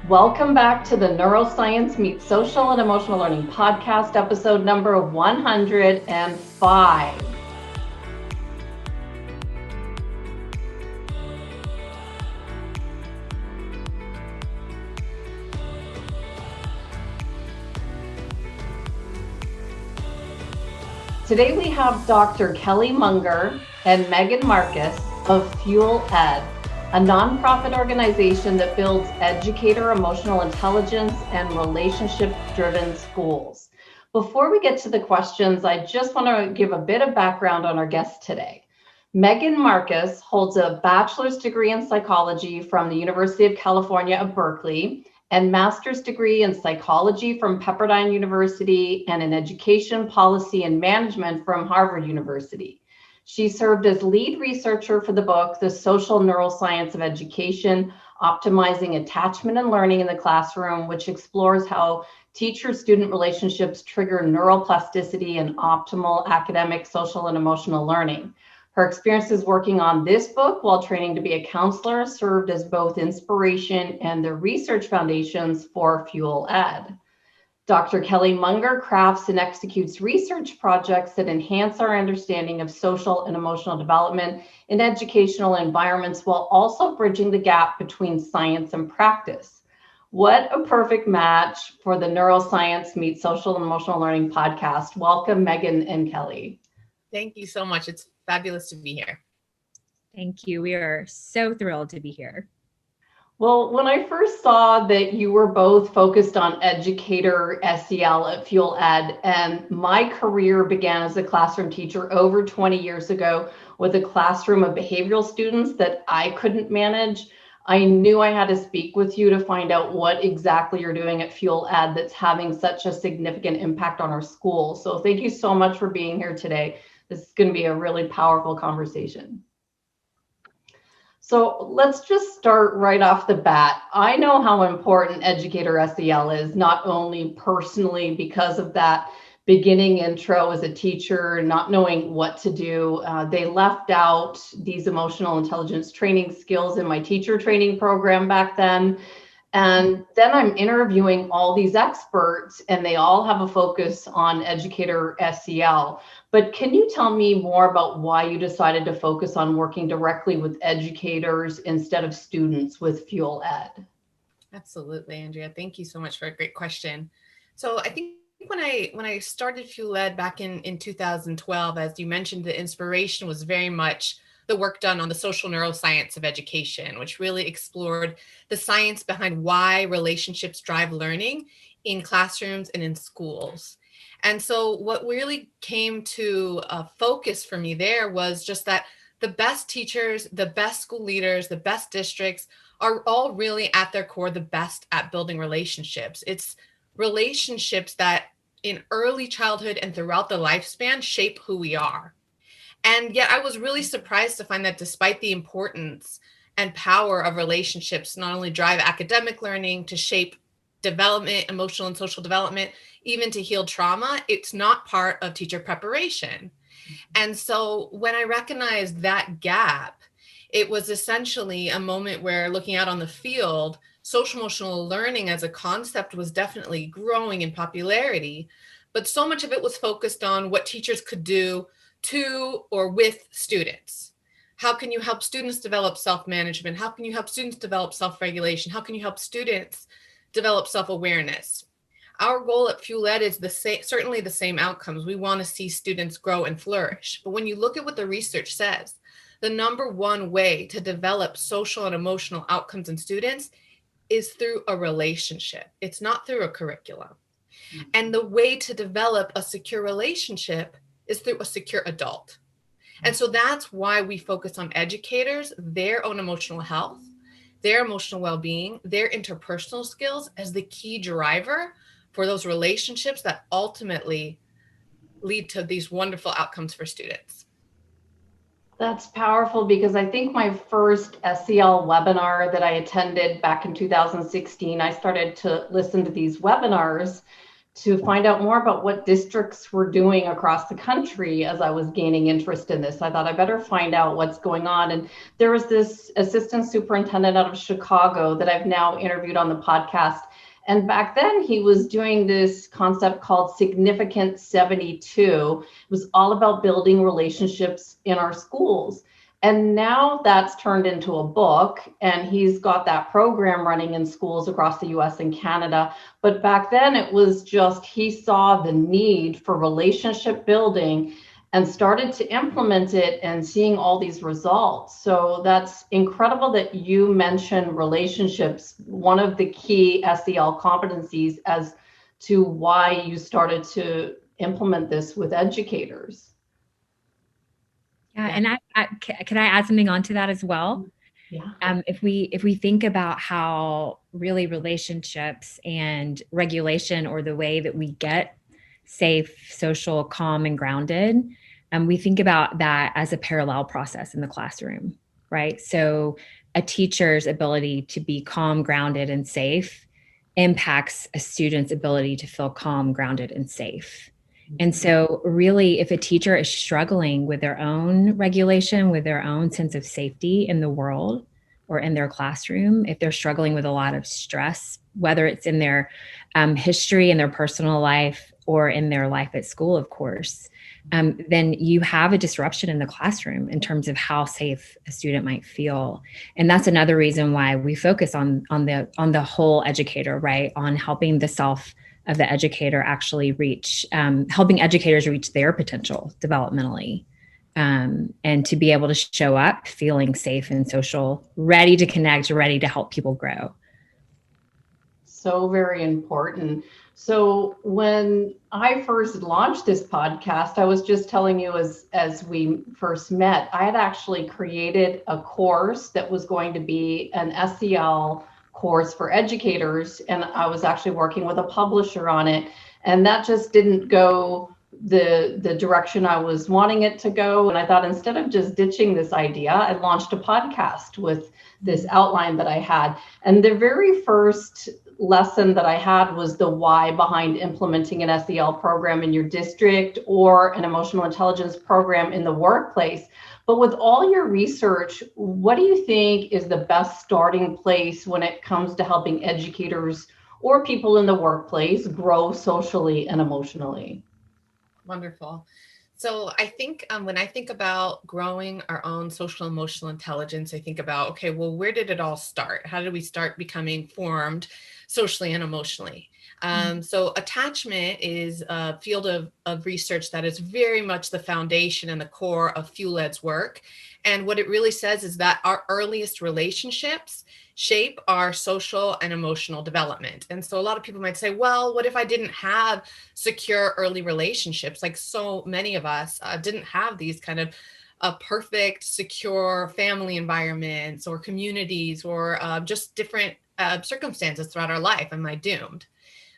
Welcome back to the Neuroscience Meets Social and Emotional Learning podcast, episode number 105. Today we have Dr. Keeley Munger and Megan Marcus of FuelEd, a nonprofit organization that builds educator emotional intelligence and relationship-driven schools. Before we get to the questions, I just want to give a bit of background on our guest today. Megan Marcus holds a bachelor's degree in psychology from the University of California at Berkeley and master's degree in psychology from Pepperdine University and in education policy and management from Harvard University. She served as lead researcher for the book, The Social Neuroscience of Education, Optimizing Attachment and Learning in the Classroom, which explores how teacher-student relationships trigger neuroplasticity and optimal academic, social, and emotional learning. Her experiences working on this book while training to be a counselor served as both inspiration and the research foundations for FuelEd. Dr. Keeley Munger crafts and executes research projects that enhance our understanding of social and emotional development in educational environments while also bridging the gap between science and practice. What a perfect match for the Neuroscience Meets Social and Emotional Learning podcast. Welcome, Megan and Keeley. Thank you so much. It's fabulous to be here. Thank you. We are so thrilled to be here. Well, when I first saw that you were both focused on educator SEL at FuelEd, and my career began as a classroom teacher over 20 years ago with a classroom of behavioral students that I couldn't manage, I knew I had to speak with you to find out what exactly you're doing at FuelEd that's having such a significant impact on our school. So thank you so much for being here today. This is going to be a really powerful conversation. So let's just start right off the bat. I know how important educator SEL is, not only personally because of that beginning intro as a teacher, not knowing what to do. They left out these emotional intelligence training skills in my teacher training program back then. And then I'm interviewing all these experts and they all have a focus on educator SEL. But can you tell me more about why you decided to focus on working directly with educators instead of students with FuelEd? Absolutely, Andrea. Thank you so much for a great question. So I think when I started FuelEd back in 2012, as you mentioned, the inspiration was very much the work done on the Social Neuroscience of Education, which really explored the science behind why relationships drive learning in classrooms and in schools. And so what really came to focus for me there was just that the best teachers, the best school leaders, the best districts are all really at their core the best at building relationships. It's relationships that in early childhood and throughout the lifespan shape who we are. And yet I was really surprised to find that despite the importance and power of relationships, not only drive academic learning to shape development, emotional and social development, even to heal trauma, it's not part of teacher preparation. And so when I recognized that gap, it was essentially a moment where looking out on the field, social emotional learning as a concept was definitely growing in popularity, but so much of it was focused on what teachers could do to or with students. How can you help students develop self-management? How can you help students develop self-regulation? How can you help students develop self-awareness? Our goal at FuelEd is certainly the same outcomes. We want to see students grow and flourish. But when you look at what the research says, the number one way to develop social and emotional outcomes in students is through a relationship. It's not through a curriculum. Mm-hmm. And the way to develop a secure relationship is through a secure adult. And so that's why we focus on educators, their own emotional health, their emotional well-being, their interpersonal skills as the key driver for those relationships that ultimately lead to these wonderful outcomes for students. That's powerful because I think my first SEL webinar that I attended back in 2016, I started to listen to these webinars to find out more about what districts were doing across the country as I was gaining interest in this. I thought I better find out what's going on. And there was this assistant superintendent out of Chicago that I've now interviewed on the podcast. And back then he was doing this concept called Significant 72. It was all about building relationships in our schools. And now that's turned into a book, and he's got that program running in schools across the US and Canada. But back then it was just, he saw the need for relationship building and started to implement it and seeing all these results. So that's incredible that you mentioned relationships, one of the key SEL competencies, as to why you started to implement this with educators. Yeah, and can I add something onto that as well? Yeah. If we think about how really relationships and regulation, or the way that we get safe, social, calm, and grounded, we think about that as a parallel process in the classroom, right? So a teacher's ability to be calm, grounded, and safe impacts a student's ability to feel calm, grounded, and safe. And so really, if a teacher is struggling with their own regulation, with their own sense of safety in the world or in their classroom, if they're struggling with a lot of stress, whether it's in their history, in their personal life, or in their life at school, of course, then you have a disruption in the classroom in terms of how safe a student might feel. And that's another reason why we focus on the whole educator, right? On helping the self of the educator actually reach, helping educators reach their potential developmentally, and to be able to show up feeling safe and social, ready to connect, ready to help people grow. So very important. So when I first launched this podcast, I was just telling you as we first met, I had actually created a course that was going to be an SEL course for educators, and I was actually working with a publisher on it, and that just didn't go the direction I was wanting it to go. And I thought, instead of just ditching this idea, I launched a podcast with this outline that I had. And the very first lesson that I had was the why behind implementing an SEL program in your district or an emotional intelligence program in the workplace. But with all your research, what do you think is the best starting place when it comes to helping educators or people in the workplace grow socially and emotionally? Wonderful. So I think when I think about growing our own social emotional intelligence, I think about, okay, well, where did it all start? How did we start becoming formed socially and emotionally? So attachment is a field of research that is very much the foundation and the core of FuelEd's work. And what it really says is that our earliest relationships shape our social and emotional development. And so a lot of people might say, well, what if I didn't have secure early relationships? Like so many of us didn't have these kind of perfect, secure family environments or communities, or just different circumstances throughout our life. Am I doomed?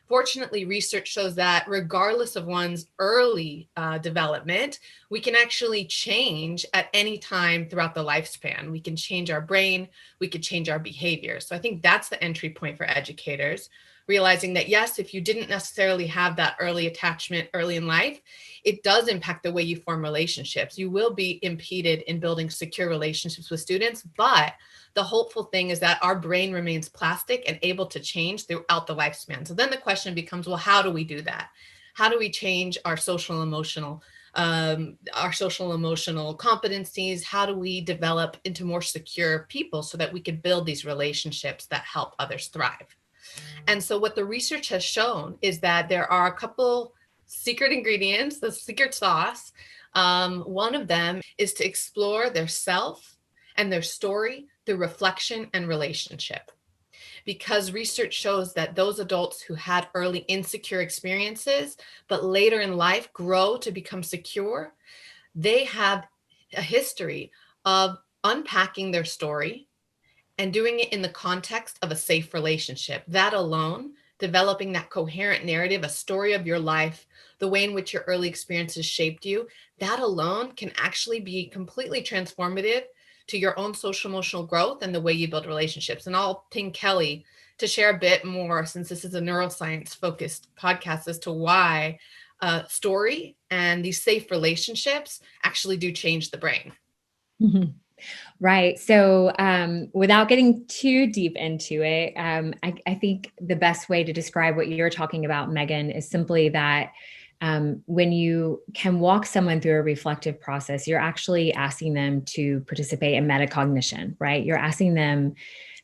Fortunately, research shows that regardless of one's early development, we can actually change at any time throughout the lifespan. We can change our brain, we could change our behavior. So I think that's the entry point for educators, realizing that yes, if you didn't necessarily have that early attachment early in life, it does impact the way you form relationships. You will be impeded in building secure relationships with students, but the hopeful thing is that our brain remains plastic and able to change throughout the lifespan. So then the question becomes, well, how do we do that? How do we change our social emotional competencies? How do we develop into more secure people so that we can build these relationships that help others thrive? And so what the research has shown is that there are a couple secret ingredients, the secret sauce. One of them is to explore their self and their story through reflection and relationship. Because research shows that those adults who had early insecure experiences, but later in life grow to become secure, they have a history of unpacking their story and doing it in the context of a safe relationship. That alone, developing that coherent narrative, a story of your life, the way in which your early experiences shaped you, that alone can actually be completely transformative to your own social emotional growth and the way you build relationships. And I'll ping Kelley to share a bit more, since this is a neuroscience focused podcast, as to why story and these safe relationships actually do change the brain. Mm-hmm. Right. So without getting too deep into it, I think the best way to describe what you're talking about, Megan, is simply that when you can walk someone through a reflective process, you're actually asking them to participate in metacognition, right? You're asking them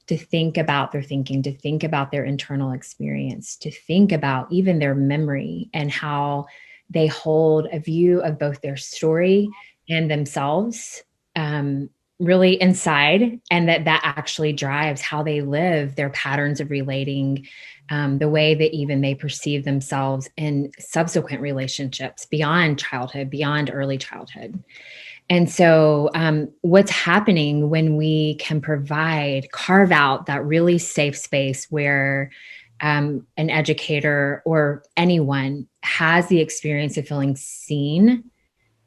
to think about their thinking, to think about their internal experience, to think about even their memory and how they hold a view of both their story and themselves really inside, and that actually drives how they live, their patterns of relating, the way that even they perceive themselves in subsequent relationships beyond childhood, beyond early childhood. And so what's happening when we can carve out that really safe space where an educator or anyone has the experience of feeling seen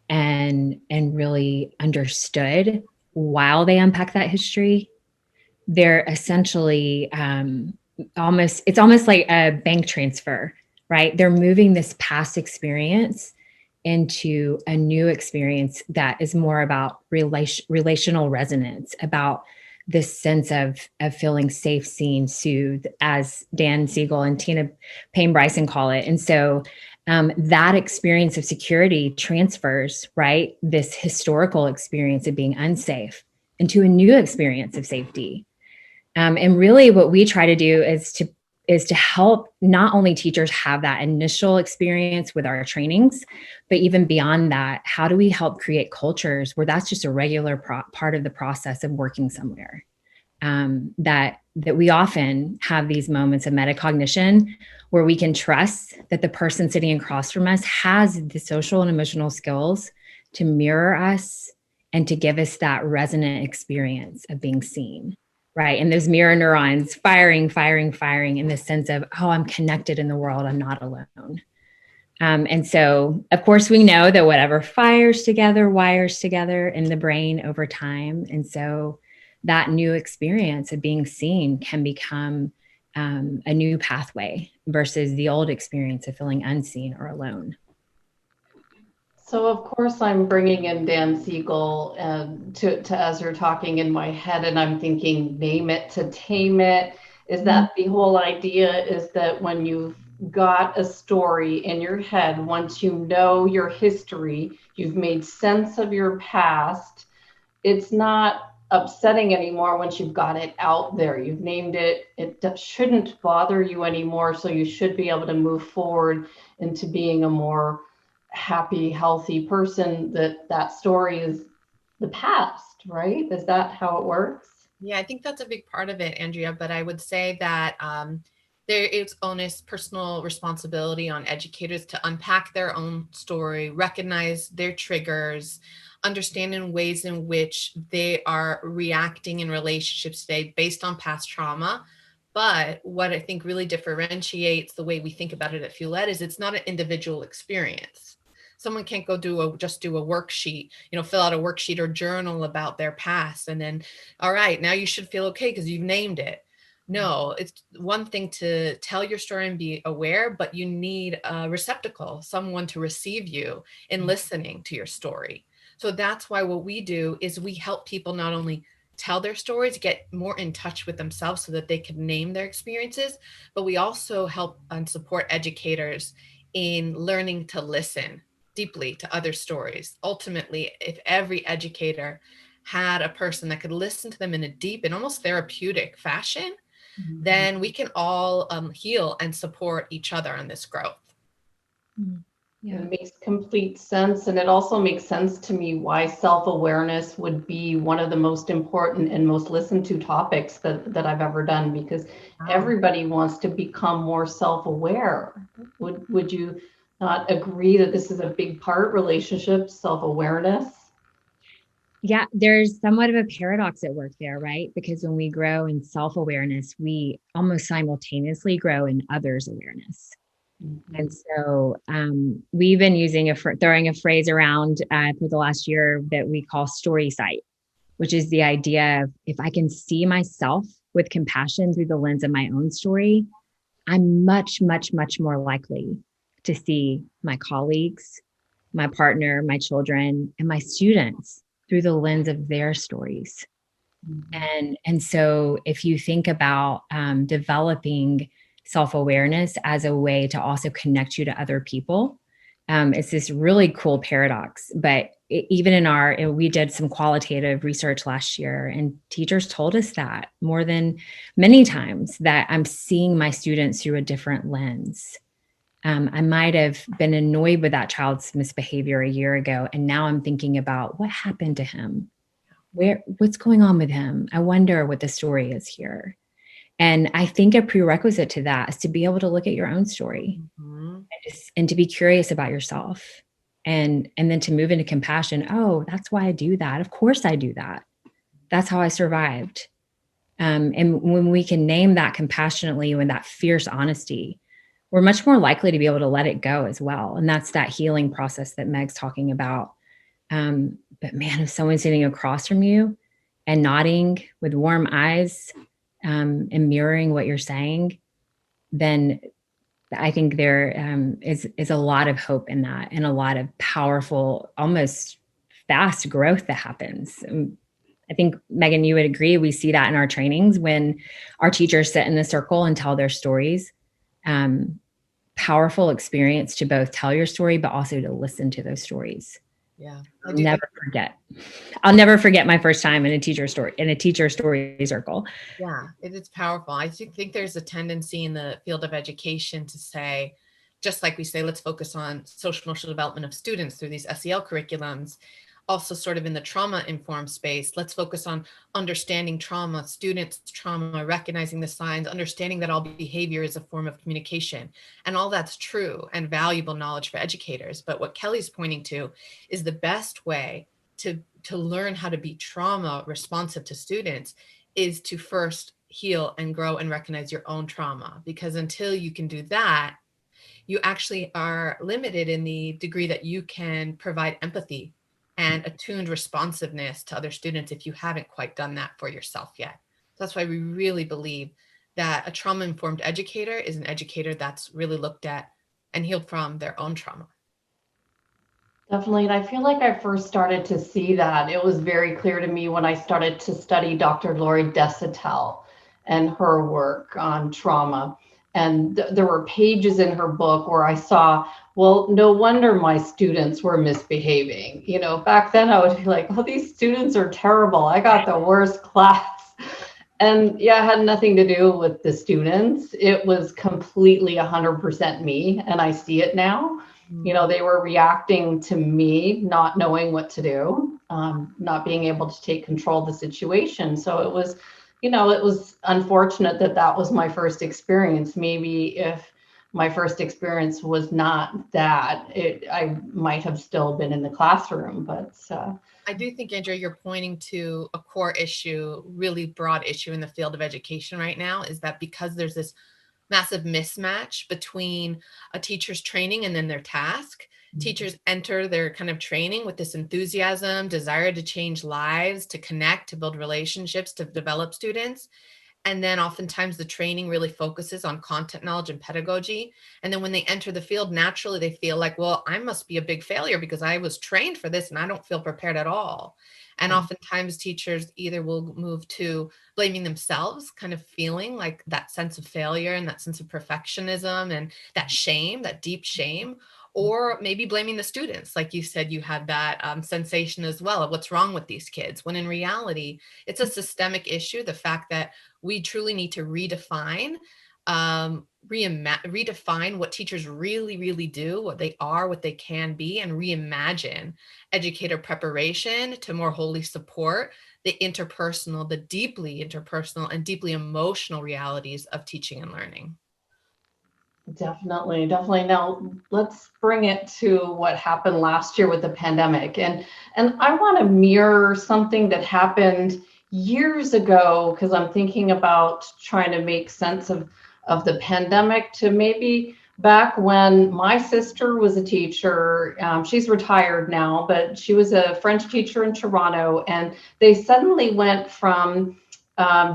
and really understood while they unpack that history, they're essentially it's almost like a bank transfer, right? They're moving this past experience into a new experience that is more about relational resonance, about this sense of feeling safe, seen, soothed, as Dan Siegel and Tina Payne Bryson call it. And so that experience of security transfers, right, this historical experience of being unsafe into a new experience of safety. And really what we try to do is to help not only teachers have that initial experience with our trainings, but even beyond that, how do we help create cultures where that's just a regular part of the process of working somewhere? That we often have these moments of metacognition where we can trust that the person sitting across from us has the social and emotional skills to mirror us and to give us that resonant experience of being seen. Right. And those mirror neurons firing in the sense of, oh, I'm connected in the world. I'm not alone. And so, of course, we know that whatever fires together, wires together in the brain over time. And so that new experience of being seen can become a new pathway versus the old experience of feeling unseen or alone. So of course I'm bringing in Dan Siegel to as you're talking in my head, and I'm thinking, name it to tame it. Is that the whole idea? Is that when you've got a story in your head, once you know your history, you've made sense of your past, it's not upsetting anymore once you've got it out there. You've named it. It shouldn't bother you anymore. So you should be able to move forward into being a more happy, healthy person. That story is the past, right? Is that how it works? Yeah, I think that's a big part of it, Andrea. But I would say that there is onus, personal responsibility on educators to unpack their own story, recognize their triggers, understanding ways in which they are reacting in relationships today based on past trauma. But what I think really differentiates the way we think about it at FuelEd is it's not an individual experience. Someone can't go just do a worksheet, fill out a worksheet or journal about their past. And then, all right, now you should feel okay because you've named it. No, it's one thing to tell your story and be aware, but you need a receptacle, someone to receive you in listening to your story. So that's why what we do is we help people not only tell their stories, get more in touch with themselves so that they can name their experiences, but we also help and support educators in learning to listen deeply to other stories. Ultimately, if every educator had a person that could listen to them in a deep and almost therapeutic fashion, then we can all heal and support each other on this growth. Yeah. It makes complete sense. And it also makes sense to me why self-awareness would be one of the most important and most listened to topics that I've ever done, because everybody wants to become more self-aware. Would you not agree that this is a big part, relationships, self-awareness? Yeah, there's somewhat of a paradox at work there, right? Because when we grow in self-awareness, we almost simultaneously grow in others' awareness. Mm-hmm. And so we've been using throwing a phrase around for the last year that we call story sight, which is the idea of if I can see myself with compassion through the lens of my own story, I'm much, much, much more likely to see my colleagues, my partner, my children, and my students through the lens of their stories. And so if you think about developing self-awareness as a way to also connect you to other people, it's this really cool paradox. But even we did some qualitative research last year, and teachers told us that more than many times, that I'm seeing my students through a different lens. I might have been annoyed with that child's misbehavior a year ago, and now I'm thinking about what happened to him. What's going on with him? I wonder what the story is here. And I think a prerequisite to that is to be able to look at your own story, and to be curious about yourself, and then to move into compassion. Oh, that's why I do that. Of course I do that. That's how I survived. And when we can name that compassionately, with that fierce honesty, we're much more likely to be able to let it go as well. And that's that healing process that Meg's talking about. But man, if someone's sitting across from you and nodding with warm eyes, and mirroring what you're saying, then I think there is a lot of hope in that, and a lot of powerful, almost fast growth that happens. I think, Megan, you would agree. We see that in our trainings when our teachers sit in the circle and tell their stories. Powerful experience to both tell your story, but also to listen to those stories. Yeah, I'll never forget my first time in a teacher story circle. Yeah, it is powerful. I think there's a tendency in the field of education to say, just like we say, let's focus on social emotional development of students through these SEL curriculums. Also sort of in the trauma-informed space, let's focus on understanding trauma, students' trauma, recognizing the signs, understanding that all behavior is a form of communication. And all that's true and valuable knowledge for educators. But what Kelley's pointing to is the best way to learn how to be trauma responsive to students is to first heal and grow and recognize your own trauma. Because until you can do that, you actually are limited in the degree that you can provide empathy and attuned responsiveness to other students if you haven't quite done that for yourself yet. So that's why we really believe that a trauma-informed educator is an educator that's really looked at and healed from their own trauma. Definitely. And I feel like I first started to see that. It was very clear to me when I started to study Dr. Lori Desautels and her work on trauma. And there were pages in her book where I saw, well, no wonder my students were misbehaving. You know, back then I would be like, oh, these students are terrible. I got the worst class. And yeah, it had nothing to do with the students. It was completely 100% me. And I see it now. You know, they were reacting to me, not knowing what to do, not being able to take control of the situation. So it was, you know, it was unfortunate that that was my first experience. Maybe if my first experience was not that, I might have still been in the classroom. But I do think, Andrea, you're pointing to a core issue, really broad issue in the field of education right now, is that because there's this massive mismatch between a teacher's training and then their task. Teachers enter their kind of training with this enthusiasm, desire to change lives, to connect, to build relationships, to develop students. And then oftentimes the training really focuses on content knowledge and pedagogy. And then when they enter the field, naturally they feel like, well, I must be a big failure because I was trained for this and I don't feel prepared at all. And oftentimes teachers either will move to blaming themselves, kind of feeling like that sense of failure and that sense of perfectionism and that shame, that deep shame, or maybe blaming the students. Like you said, you had that sensation as well of what's wrong with these kids, when in reality, it's a systemic issue. The fact that we truly need to redefine what teachers really, really do, what they are, what they can be, and reimagine educator preparation to more wholly support the interpersonal, the deeply interpersonal and deeply emotional realities of teaching and learning. Definitely. Now let's bring it to what happened last year with the pandemic. And I want to mirror something that happened years ago, because I'm thinking about trying to make sense of the pandemic to maybe back when my sister was a teacher. She's retired now, but she was a French teacher in Toronto, and they suddenly went from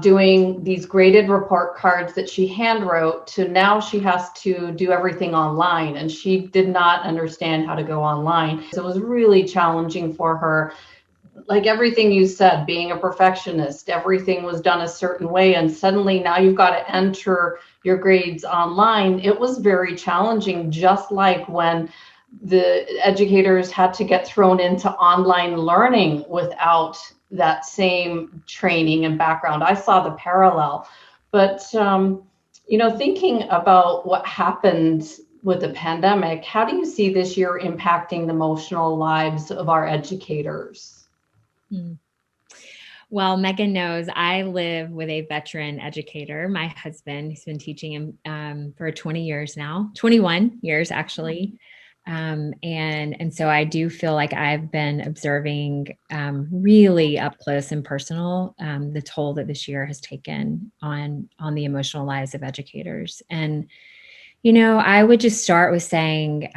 doing these graded report cards that she hand wrote to now she has to do everything online, and she did not understand how to go online. So it was really challenging for her. Like everything you said, being a perfectionist, everything was done a certain way, and suddenly now you've got to enter your grades online. It was very challenging, just like when the educators had to get thrown into online learning without that same training and background. I saw the parallel. But thinking about what happened with the pandemic, how do you see this year impacting the emotional lives of our educators? Well, Megan knows I live with a veteran educator, my husband, who's been teaching for 20 years now, 21 years actually. And so I do feel like I've been observing really up close and personal the toll that this year has taken on the emotional lives of educators. And, I would just start with saying,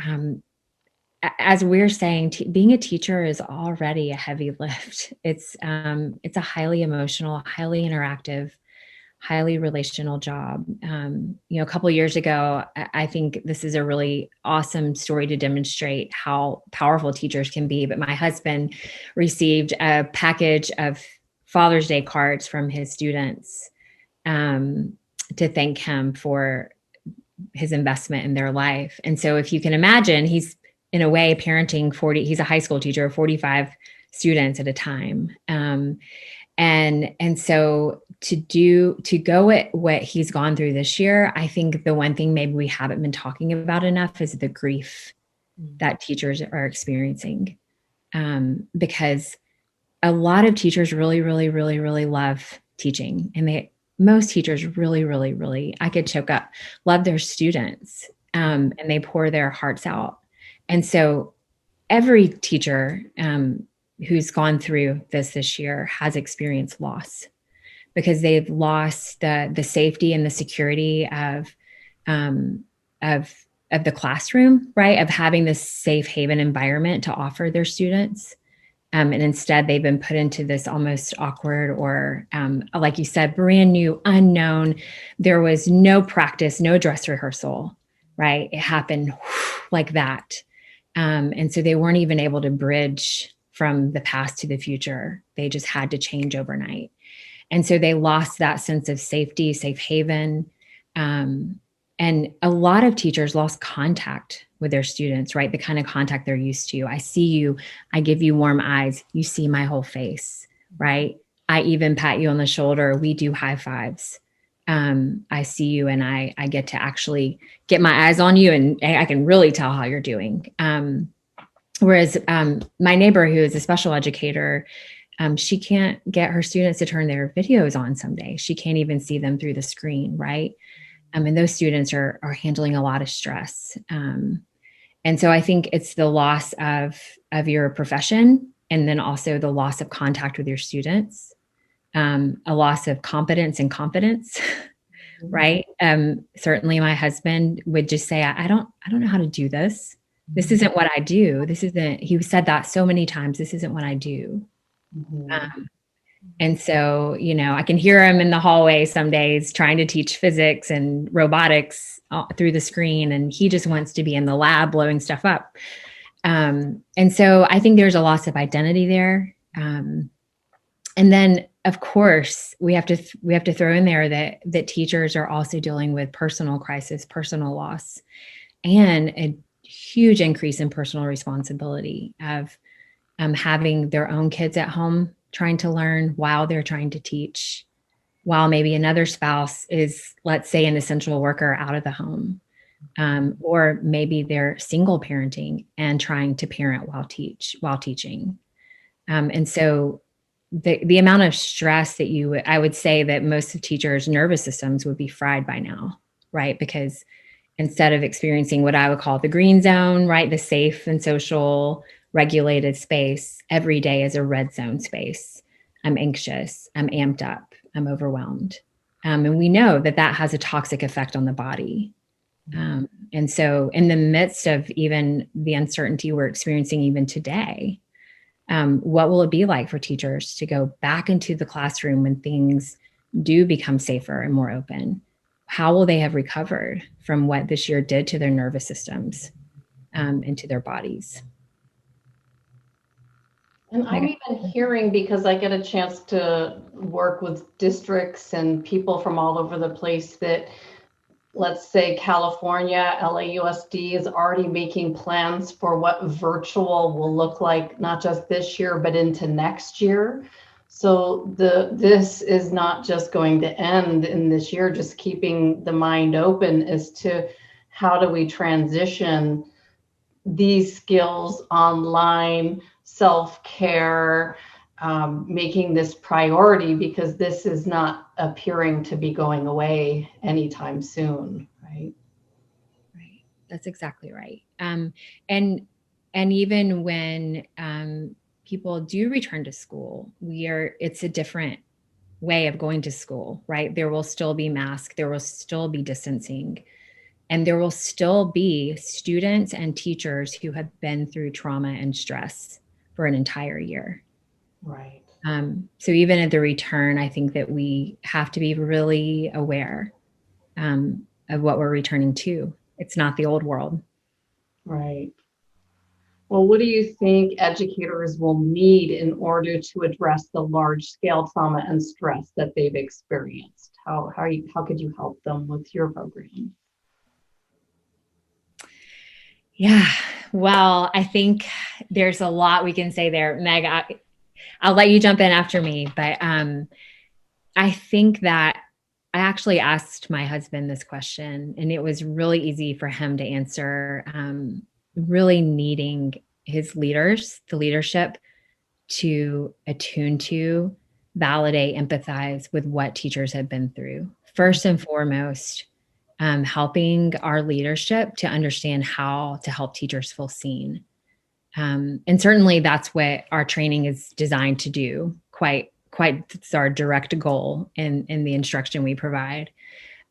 as we're saying, being a teacher is already a heavy lift. It's a highly emotional, highly interactive, highly relational job. A couple of years ago, I think this is a really awesome story to demonstrate how powerful teachers can be. But my husband received a package of Father's Day cards from his students to thank him for his investment in their life. And so if you can imagine, he's in a way parenting 40, he's a high school teacher, 45 students at a time. And so to go at what he's gone through this year, I think the one thing maybe we haven't been talking about enough is the grief that teachers are experiencing. Because a lot of teachers really, really, really, really love teaching. And most teachers really, really, really, I could choke up, love their students. And they pour their hearts out. And so every teacher who's gone through this year has experienced loss because they've lost the safety and the security of the classroom, right? Of having this safe haven environment to offer their students. And instead they've been put into this almost awkward or, like you said, brand new, unknown. There was no practice, no dress rehearsal, right? It happened like that. And so they weren't even able to bridge from the past to the future. They just had to change overnight. And so they lost that sense of safety, safe haven. And a lot of teachers lost contact with their students, right? The kind of contact they're used to. I see you, I give you warm eyes, you see my whole face, right? I even pat you on the shoulder. We do high fives. I see you and I get to actually get my eyes on you and I can really tell how you're doing. Whereas my neighbor who is a special educator, she can't get her students to turn their videos on some days. She can't even see them through the screen, right? And those students are handling a lot of stress. And so I think it's the loss of your profession and then also the loss of contact with your students. A loss of competence and confidence, right? Certainly my husband would just say, I don't know how to do this. This isn't what I do. He said that so many times, this isn't what I do. Mm-hmm. And so, I can hear him in the hallway some days trying to teach physics and robotics through the screen. And he just wants to be in the lab blowing stuff up. And so I think there's a loss of identity there. And then of course we have to throw in there that teachers are also dealing with personal crisis, personal loss, and a huge increase in personal responsibility of having their own kids at home trying to learn while they're trying to teach, while maybe another spouse is, let's say, an essential worker out of the home, or maybe they're single parenting and trying to parent while teaching. And so the amount of stress that I would say that most of teachers' nervous systems would be fried by now, right? Because instead of experiencing what I would call the green zone, right, the safe and social regulated space, every day is a red zone space. I'm anxious, I'm amped up, I'm overwhelmed. And we know that has a toxic effect on the body. And so in the midst of even the uncertainty we're experiencing even today, what will it be like for teachers to go back into the classroom when things do become safer and more open? How will they have recovered from what this year did to their nervous systems and to their bodies? And I'm even hearing, because I get a chance to work with districts and people from all over the place, that let's say California, LAUSD is already making plans for what virtual will look like, not just this year, but into next year. So this is not just going to end in this year, just keeping the mind open as to how do we transition these skills online, self-care, making this priority, because this is not appearing to be going away anytime soon, right? Right. That's exactly right. And even when people do return to school, it's a different way of going to school, right? There will still be masks, there will still be distancing, and there will still be students and teachers who have been through trauma and stress for an entire year. Right. So even at the return, I think that we have to be really aware of what we're returning to. It's not the old world. Right. Well, what do you think educators will need in order to address the large scale trauma and stress that they've experienced? How could you help them with your program? Yeah, well, I think there's a lot we can say there. Meg, I'll let you jump in after me, but I think that I actually asked my husband this question, and it was really easy for him to answer, really needing his the leadership to attune to, validate, empathize with what teachers have been through. First and foremost, helping our leadership to understand how to help teachers feel seen. And certainly that's what our training is designed to do. Quite it's our direct goal in the instruction we provide.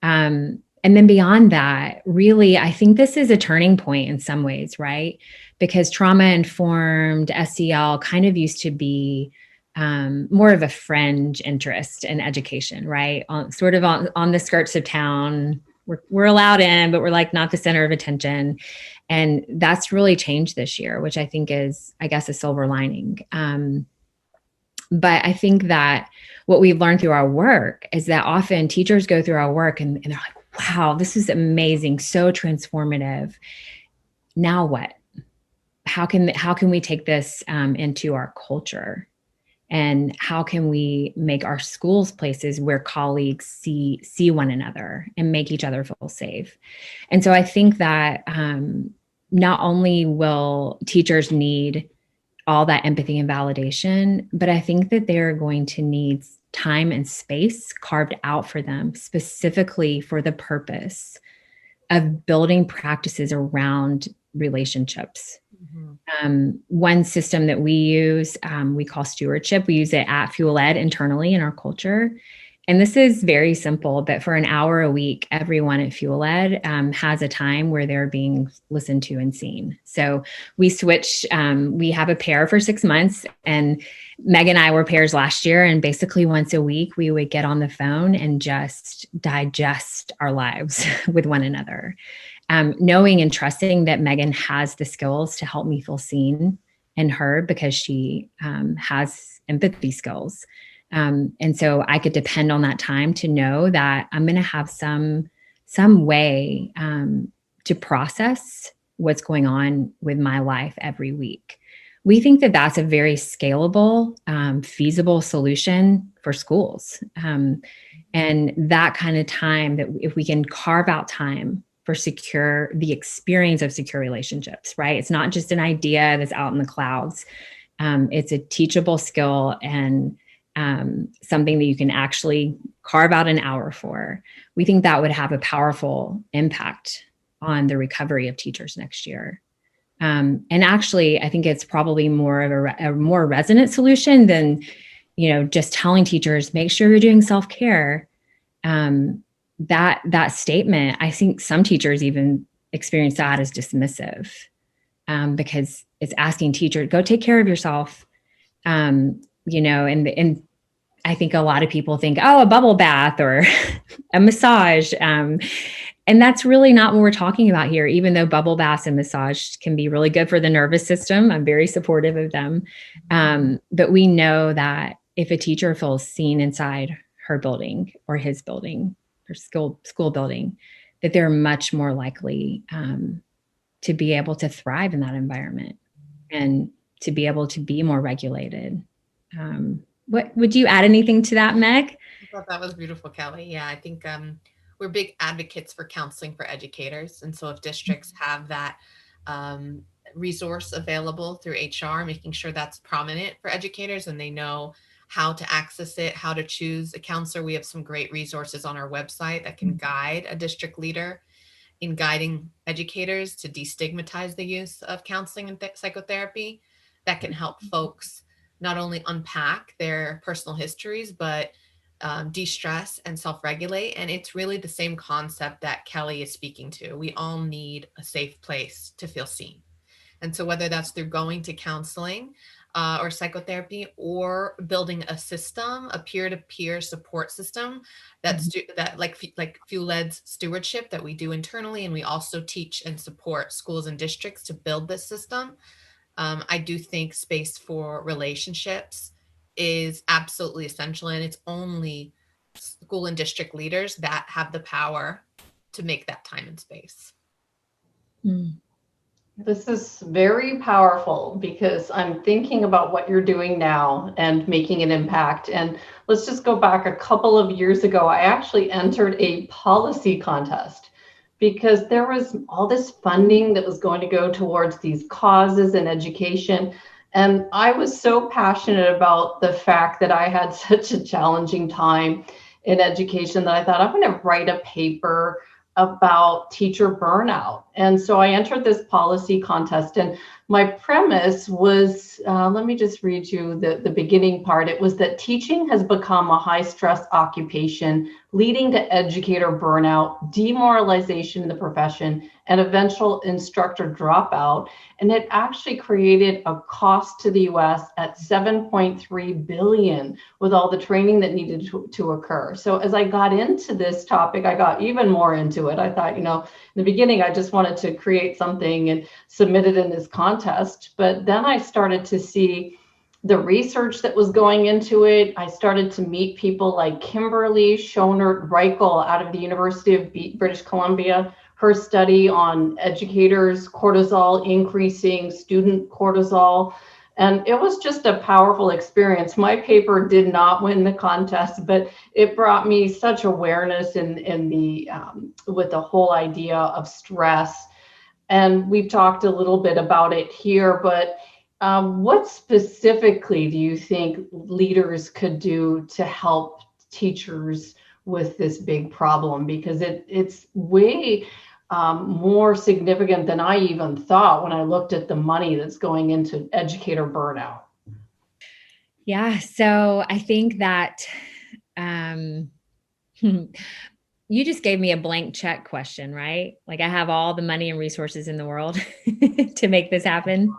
And then beyond that, really, I think this is a turning point in some ways, right? Because trauma-informed SEL kind of used to be more of a fringe interest in education, right? Sort of on the skirts of town. We're allowed in, but we're like not the center of attention. And that's really changed this year, which I think is, I guess, a silver lining. But I think that what we've learned through our work is that often teachers go through our work and they're like, wow, this is amazing, so transformative. Now what? How can we take this into our culture? And how can we make our schools places where colleagues see one another and make each other feel safe? And so I think that not only will teachers need all that empathy and validation, but I think that they're going to need time and space carved out for them specifically for the purpose of building practices around relationships. One system that we use, we call stewardship. We use it at FuelEd internally in our culture. And this is very simple, but for an hour a week, everyone at FuelEd has a time where they're being listened to and seen. So we switch, we have a pair for 6 months, and Meg and I were pairs last year. And basically once a week, we would get on the phone and just digest our lives with one another. Knowing and trusting that Megan has the skills to help me feel seen and heard because she has empathy skills. And so I could depend on that time to know that I'm going to have some way to process what's going on with my life every week. We think that that's a very scalable, feasible solution for schools. And that kind of time, that if we can carve out time for the experience of secure relationships, right? It's not just an idea that's out in the clouds. It's a teachable skill and something that you can actually carve out an hour for. We think that would have a powerful impact on the recovery of teachers next year. And actually, I think it's probably more of a more resonant solution than, just telling teachers, make sure you're doing self-care. that statement, I think some teachers even experience that as dismissive, because it's asking teacher, go take care of yourself. And I think a lot of people think, oh, a bubble bath or a massage. And that's really not what we're talking about here, even though bubble baths and massage can be really good for the nervous system. I'm very supportive of them. But we know that if a teacher feels seen inside her building or his building or school building, that they're much more likely to be able to thrive in that environment and to be able to be more regulated. What would you add anything to that, Meg? I thought that was beautiful, Kelley. Yeah, I think we're big advocates for counseling for educators. And so if districts have that resource available through HR, making sure that's prominent for educators and they know how to access it, how to choose a counselor. We have some great resources on our website that can guide a district leader in guiding educators to destigmatize the use of counseling and psychotherapy. That can help folks not only unpack their personal histories, but de-stress and self-regulate. And it's really the same concept that Kelley is speaking to. We all need a safe place to feel seen. And so whether that's through going to counseling or psychotherapy, or building a system, a peer-to-peer support system that like FuelEd's stewardship that we do internally, and we also teach and support schools and districts to build this system. I do think space for relationships is absolutely essential, and it's only school and district leaders that have the power to make that time and space. This is very powerful because I'm thinking about what you're doing now and making an impact. And let's just go back a couple of years ago. I actually entered a policy contest because there was all this funding that was going to go towards these causes in education. And I was so passionate about the fact that I had such a challenging time in education that I thought I'm going to write a paper about teacher burnout. And so I entered this policy contest, and my premise was, let me just read you the beginning part. It was that teaching has become a high stress occupation, leading to educator burnout, demoralization in the profession, and eventual instructor dropout. And it actually created a cost to the US at $7.3 billion with all the training that needed to occur. So as I got into this topic, I got even more into it. I thought, in the beginning, I just wanted to create something and submit it in this contest. But then I started to see the research that was going into it. I started to meet people like Kimberly Schonert-Reichel out of the University of British Columbia, her study on educators' cortisol, increasing student cortisol. And it was just a powerful experience. My paper did not win the contest, but it brought me such awareness in the with the whole idea of stress. And we've talked a little bit about it here, but what specifically do you think leaders could do to help teachers with this big problem? Because it's way more significant than I even thought when I looked at the money that's going into educator burnout. Yeah, so I think that you just gave me a blank check question, right? Like I have all the money and resources in the world to make this happen.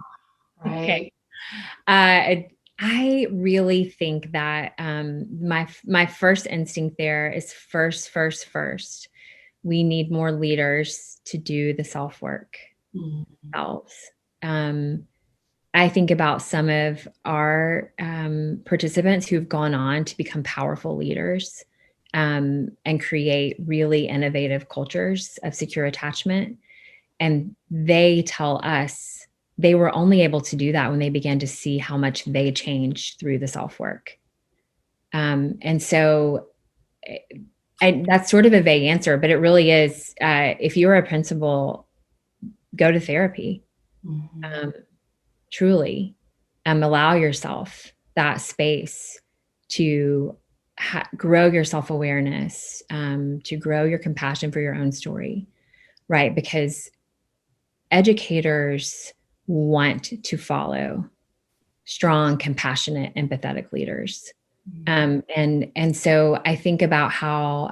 Right. Okay. I really think that my first instinct there is first. We need more leaders to do the self-work themselves. I think about some of our participants who've gone on to become powerful leaders and create really innovative cultures of secure attachment. And they tell us they were only able to do that when they began to see how much they changed through the self-work. And so that's sort of a vague answer, but it really is, if you're a principal, go to therapy. Truly, allow yourself that space to grow your self-awareness, to grow your compassion for your own story, right? Because educators want to follow strong, compassionate, empathetic leaders. And so I think about how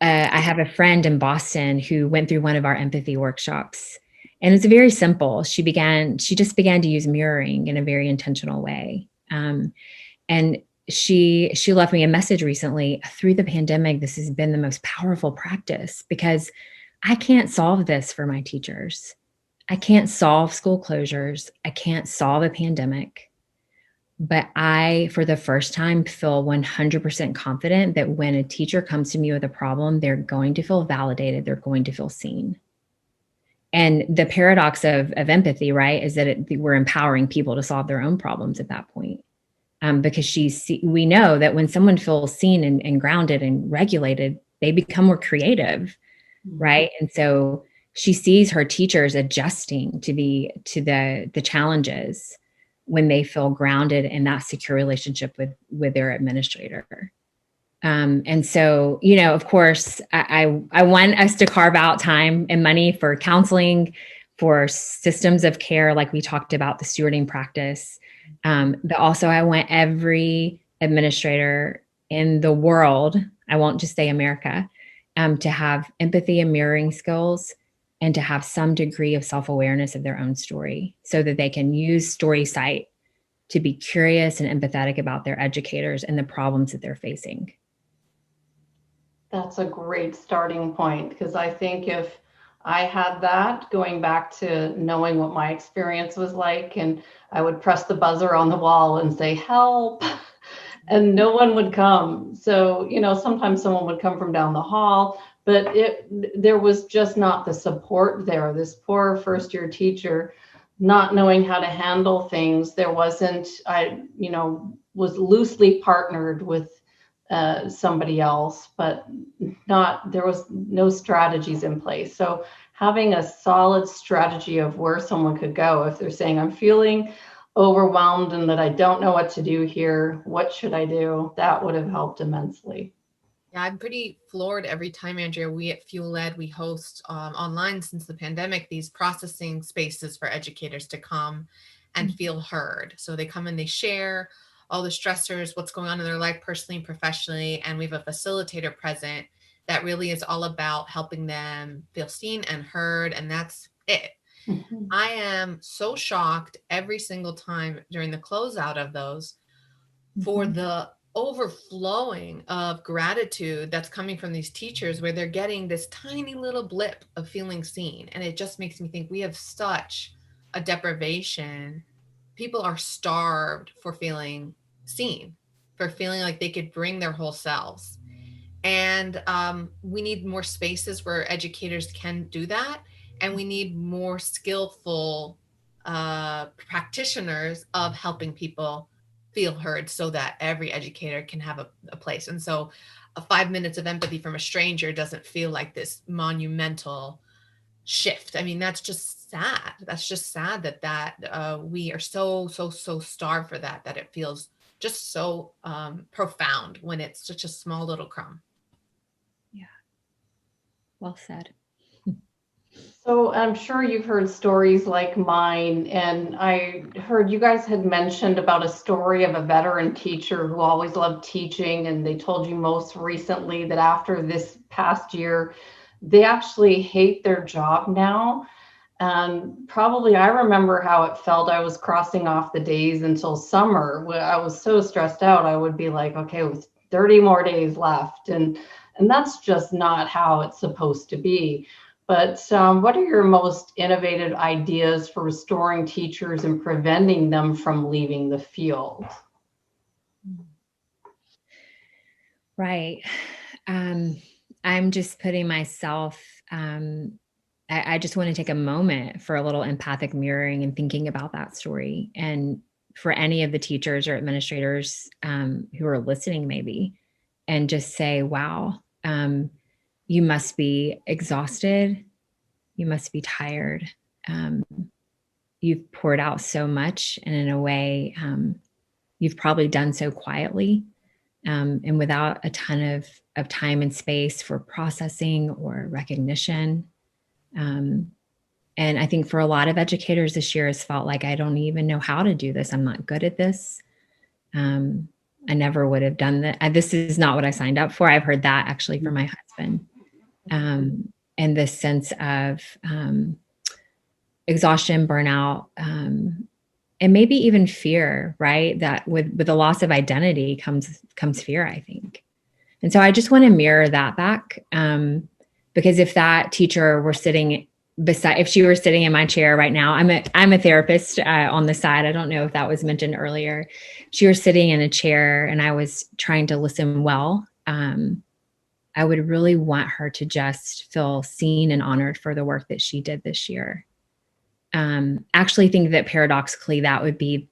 I have a friend in Boston who went through one of our empathy workshops, and it's very simple. She just began to use mirroring in a very intentional way. And she left me a message recently. Through the pandemic, this has been the most powerful practice because I can't solve this for my teachers. I can't solve school closures. I can't solve a pandemic. But I, for the first time, feel 100% confident that when a teacher comes to me with a problem, they're going to feel validated. They're going to feel seen. And the paradox of empathy, right, is that we're empowering people to solve their own problems at that point. Because we know that when someone feels seen and grounded and regulated, they become more creative, right? And so she sees her teachers adjusting to the challenges when they feel grounded in that secure relationship with their administrator. And so, of course, I want us to carve out time and money for counseling, for systems of care, like we talked about, the stewarding practice. But also I want every administrator in the world, I won't just say America, to have empathy and mirroring skills and to have some degree of self-awareness of their own story so that they can use StorySight to be curious and empathetic about their educators and the problems that they're facing. That's a great starting point, because I think if I had that, going back to knowing what my experience was like, and I would press the buzzer on the wall and say, help, and no one would come. So, sometimes someone would come from down the hall, but there was just not the support there. This poor first year teacher, not knowing how to handle things. There wasn't, was loosely partnered with somebody else, but there was no strategies in place. So having a solid strategy of where someone could go if they're saying, I'm feeling overwhelmed and that I don't know what to do here, what should I do? That would have helped immensely. Yeah, I'm pretty floored every time, Andrea. We at FuelEd, we host online since the pandemic, these processing spaces for educators to come and feel heard. So they come and they share all the stressors, what's going on in their life personally and professionally. And we have a facilitator present that really is all about helping them feel seen and heard. And that's it. Mm-hmm. I am so shocked every single time during the closeout of those for the overflowing of gratitude that's coming from these teachers, where they're getting this tiny little blip of feeling seen. And it just makes me think we have such a deprivation. People are starved for feeling seen, for feeling like they could bring their whole selves. And we need more spaces where educators can do that. And we need more skillful practitioners of helping people feel heard so that every educator can have a place. And so 5 minutes of empathy from a stranger doesn't feel like this monumental shift. I mean, that's just sad. That's just sad that we are so starved for that it feels just so profound when it's such a small little crumb. Yeah. Well said. So I'm sure you've heard stories like mine, and I heard you guys had mentioned about a story of a veteran teacher who always loved teaching, and they told you most recently that after this past year, they actually hate their job now. And probably I remember how it felt. I was crossing off the days until summer. I was so stressed out. I would be like, okay, with 30 more days left. And that's just not how it's supposed to be. But what are your most innovative ideas for restoring teachers and preventing them from leaving the field? Right. I'm just putting myself, I just want to take a moment for a little empathic mirroring and thinking about that story. And for any of the teachers or administrators who are listening, maybe, and just say, wow, you must be exhausted. You must be tired. You've poured out so much, and in a way, you've probably done so quietly and without a ton of time and space for processing or recognition. And I think for a lot of educators this year has felt like, I don't even know how to do this. I'm not good at this. I never would have done that. This is not what I signed up for. I've heard that actually from my husband. And this sense of exhaustion, burnout, and maybe even fear, right? That with the loss of identity comes fear, I think. And so I just want to mirror that back. Because if that teacher were sitting if she were sitting in my chair right now, I'm a therapist on the side. I don't know if that was mentioned earlier. She was sitting in a chair and I was trying to listen well. I would really want her to just feel seen and honored for the work that she did this year. Actually think that paradoxically, that would be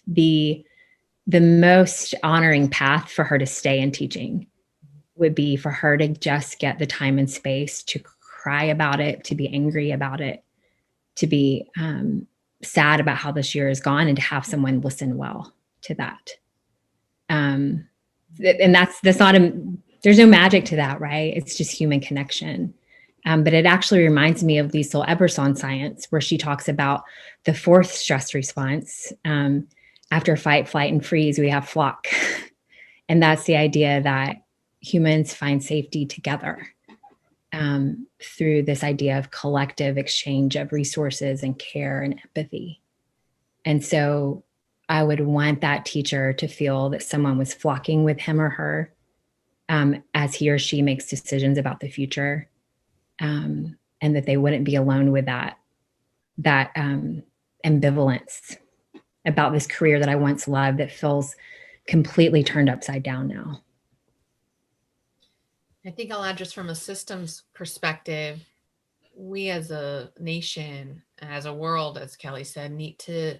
the most honoring path for her to stay in teaching, would be for her to just get the time and space to cry about it, to be angry about it, to be sad about how this year has gone, and to have someone listen well to that. And that's not there's no magic to that, right? It's just human connection. But it actually reminds me of Liesl Eberson science, where she talks about the fourth stress response. After fight, flight, and freeze, we have flock. And that's the idea that humans find safety together through this idea of collective exchange of resources and care and empathy. And so I would want that teacher to feel that someone was flocking with him or her as he or she makes decisions about the future, and that they wouldn't be alone with that ambivalence about this career that I once loved that feels completely turned upside down now. I think I'll add, just from a systems perspective, we as a nation, as a world, as Kelley said, need to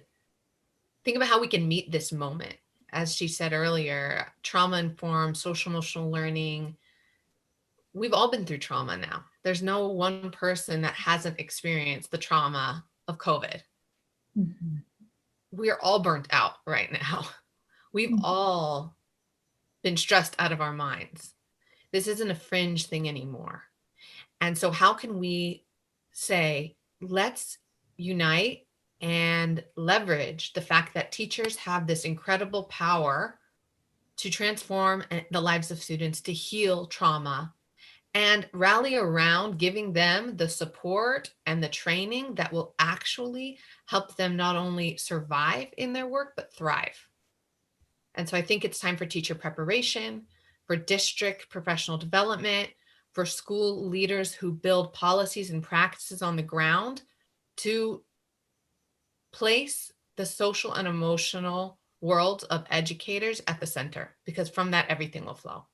think about how we can meet this moment. As she said earlier, trauma-informed social emotional learning. We've all been through trauma now. There's no one person that hasn't experienced the trauma of COVID. Mm-hmm. We are all burnt out right now. We've all been stressed out of our minds. This isn't a fringe thing anymore. And so how can we say, let's unite and leverage the fact that teachers have this incredible power to transform the lives of students, to heal trauma, and rally around giving them the support and the training that will actually help them not only survive in their work, but thrive. And so I think it's time for teacher preparation, for district professional development, for school leaders who build policies and practices on the ground to place the social and emotional world of educators at the center, because from that, everything will flow.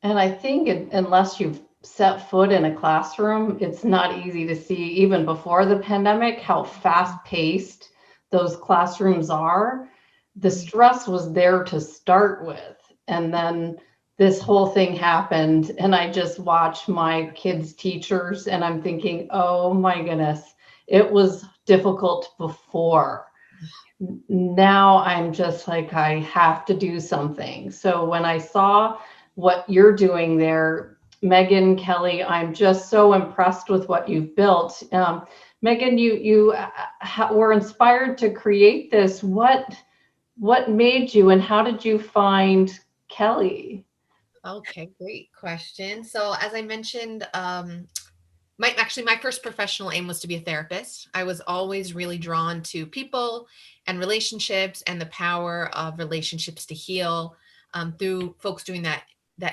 And I think unless you've set foot in a classroom, it's not easy to see, even before the pandemic, how fast-paced those classrooms are. The stress was there to start with. And then this whole thing happened, and I just watched my kids' teachers, and I'm thinking, oh my goodness, it was difficult before. Now I'm just like, I have to do something. So when I saw what you're doing there, Megan, Kelley, I'm just so impressed with what you've built. Megan, you were inspired to create this. What made you, and how did you find Kelley? Okay, great question. So as I mentioned, my first professional aim was to be a therapist. I was always really drawn to people and relationships and the power of relationships to heal through folks doing that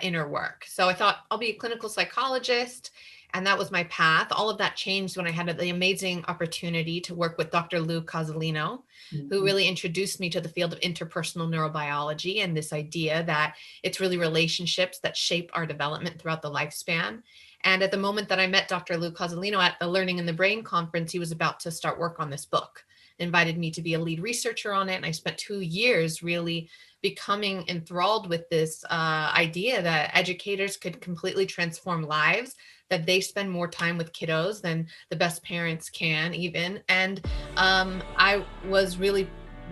inner work. So I thought I'll be a clinical psychologist, and that was my path. All of that changed when I had the amazing opportunity to work with Dr. Lou Cozzolino, who really introduced me to the field of interpersonal neurobiology and this idea that it's really relationships that shape our development throughout the lifespan. And at the moment that I met Dr. Lou Cozzolino at the Learning in the Brain conference, he was about to start work on this book, invited me to be a lead researcher on it. And I spent 2 years really becoming enthralled with this idea that educators could completely transform lives, that they spend more time with kiddos than the best parents can even. And I was really,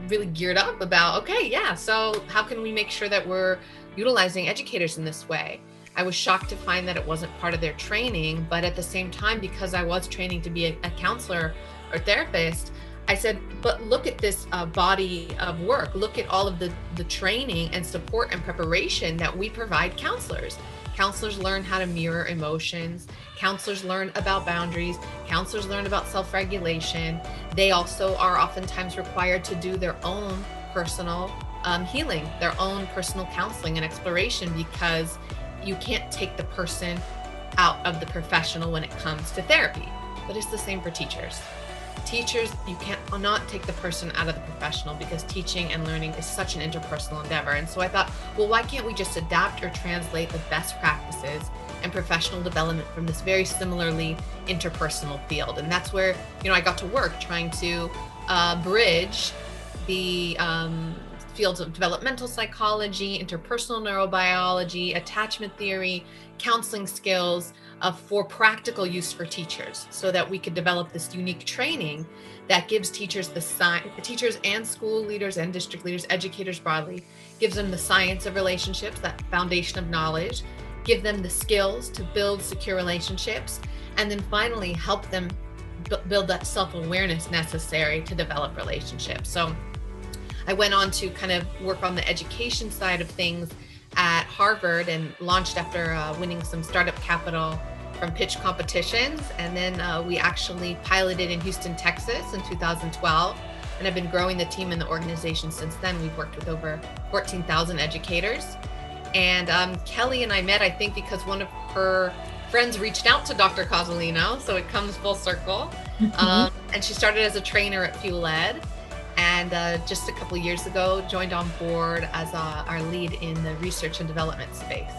really geared up about, okay, yeah, so how can we make sure that we're utilizing educators in this way? I was shocked to find that it wasn't part of their training, but at the same time, because I was training to be a counselor or therapist, I said, but look at this body of work. Look at all of the training and support and preparation that we provide counselors. Counselors learn how to mirror emotions. Counselors learn about boundaries. Counselors learn about self-regulation. They also are oftentimes required to do their own personal healing, their own personal counseling and exploration, because you can't take the person out of the professional when it comes to therapy. But it's the same for teachers. Teachers, you cannot take the person out of the professional, because teaching and learning is such an interpersonal endeavor. And so I thought, well, why can't we just adapt or translate the best practices and professional development from this very similarly interpersonal field? And that's where, I got to work trying to bridge the fields of developmental psychology, interpersonal neurobiology, attachment theory, counseling skills for practical use for teachers, so that we could develop this unique training that gives teachers teachers and school leaders and district leaders, educators broadly, gives them the science of relationships, that foundation of knowledge, give them the skills to build secure relationships, and then finally help them build that self-awareness necessary to develop relationships. So I went on to kind of work on the education side of things at Harvard, and launched after winning some startup capital from pitch competitions. And then we actually piloted in Houston, Texas in 2012. And I've been growing the team and the organization since then. We've worked with over 14,000 educators. And Kelley and I met, I think, because one of her friends reached out to Dr. Cozzolino. So it comes full circle. And she started as a trainer at FuelEd. And just a couple of years ago, joined on board as our lead in the research and development space.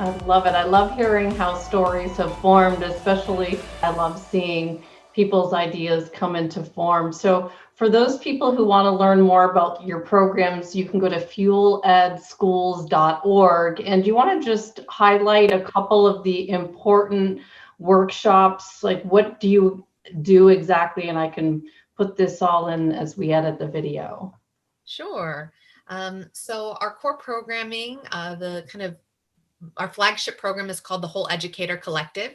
I love it. I love hearing how stories have formed, especially I love seeing people's ideas come into form. So for those people who want to learn more about your programs, you can go to fueledschools.org. And you want to just highlight a couple of the important workshops, like what do you do exactly? And I can put this all in as we edit the video. Sure. So our core programming, our flagship program is called the Whole Educator Collective.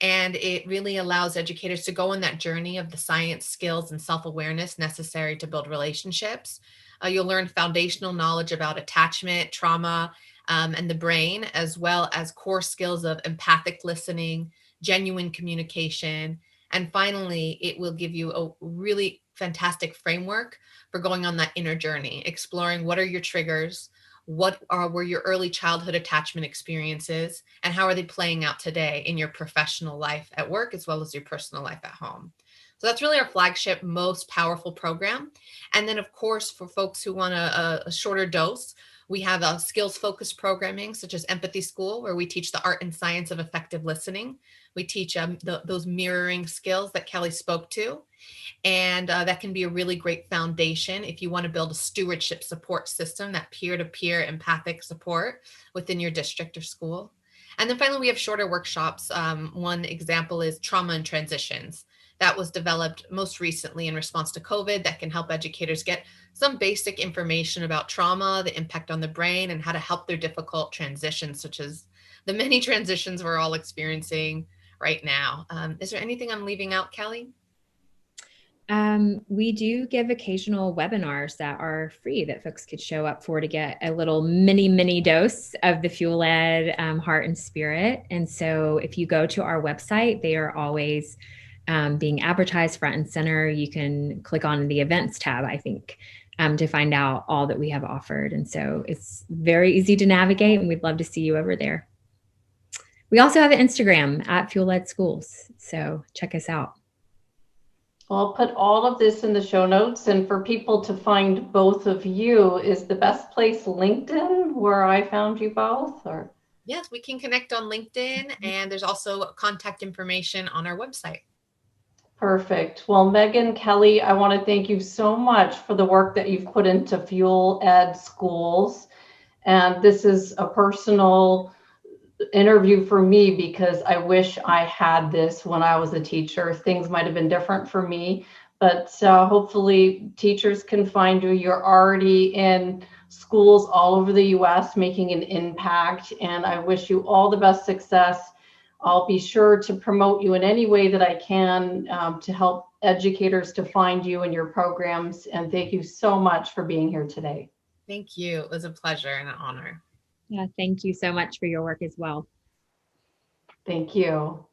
And it really allows educators to go on that journey of the science, skills, and self-awareness necessary to build relationships. You'll learn foundational knowledge about attachment, trauma, and the brain, as well as core skills of empathic listening, genuine communication. And finally, it will give you a really fantastic framework for going on that inner journey, exploring what are your triggers, were your early childhood attachment experiences, and how are they playing out today in your professional life at work, as well as your personal life at home. So that's really our flagship, most powerful program. And then, of course, for folks who want a shorter dose, we have a skills-focused programming, such as Empathy School, where we teach the art and science of effective listening. We teach those mirroring skills that Kelley spoke to. And that can be a really great foundation if you want to build a stewardship support system, that peer-to-peer empathic support within your district or school. And then finally, we have shorter workshops. One example is trauma and transitions. That was developed most recently in response to COVID, that can help educators get some basic information about trauma, the impact on the brain, and how to help their difficult transitions, such as the many transitions we're all experiencing right now. Is there anything I'm leaving out, Kelley? We do give occasional webinars that are free that folks could show up for to get a little mini dose of the FuelEd heart and spirit. And so if you go to our website, they are always being advertised front and center. You can click on the events tab, I think, to find out all that we have offered. And so it's very easy to navigate, and we'd love to see you over there. We also have an Instagram at FuelEd Schools. So check us out. I'll put all of this in the show notes. And for people to find both of you, is the best place LinkedIn, where I found you both? Or yes, we can connect on LinkedIn, and there's also contact information on our website. Perfect. Well, Megan, Kelley, I want to thank you so much for the work that you've put into FuelEd Schools. And this is a personal interview for me, because I wish I had this when I was a teacher. Things might have been different for me, but hopefully teachers can find you. You're already in schools all over the US making an impact, and I wish you all the best success I'll be sure to promote you in any way that I can to help educators to find you and your programs. And thank you so much for being here today. Thank you. It was a pleasure and an honor. Yeah, thank you so much for your work as well. Thank you.